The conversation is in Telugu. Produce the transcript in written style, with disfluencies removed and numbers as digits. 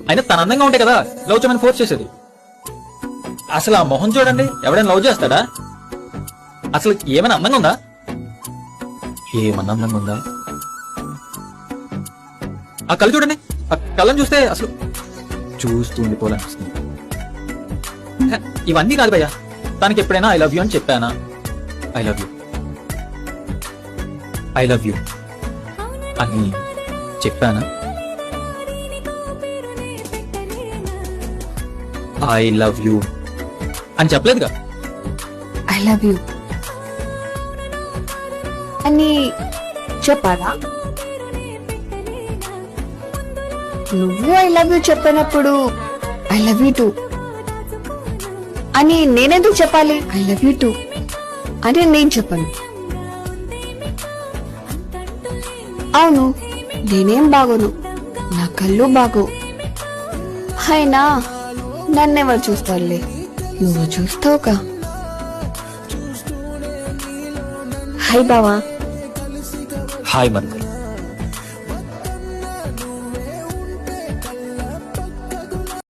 అయినా తన అందంగా ఉంటే కదా లవ్ చేయమని ఫోర్స్ చేసేది. అసలు ఆ మొహం చూడండి, ఎవడైనా లవ్ చేస్తాడా? అసలు ఏమైనా అందంగా ఉందా? ఏమన్నా అందంగా ఉందా? ఆ కళ్ళు చూడండి, ఆ కళ్ళని చూస్తే అసలు చూస్తూ ఉండిపోవాలనిపిస్తుంది. ఇవన్నీ కాదు భయ్యా, తనకి ఎప్పుడైనా ఐ లవ్ యూ అని చెప్పానా? I love you, I love you అని చెప్పానా? ఐ లవ్ యూ అని చెప్పలేదుగా. ఐ లవ్ యూ అని చెప్పాలా? నువ్వు ఐ లవ్ యూ చెప్పినప్పుడు ఐ లవ్ యూ టూ అని నేనెందుకు చెప్పాలి? ఐ లవ్ యూ టూ అని నేను చెప్పను. అవును, నేనేం బాగోను, నా కళ్ళు బాగో. అయినా నన్నెవరు చూస్తారులే, నువ్వు చూస్తావుగా. హాయ్ బావా. హాయ్ మన్మల్.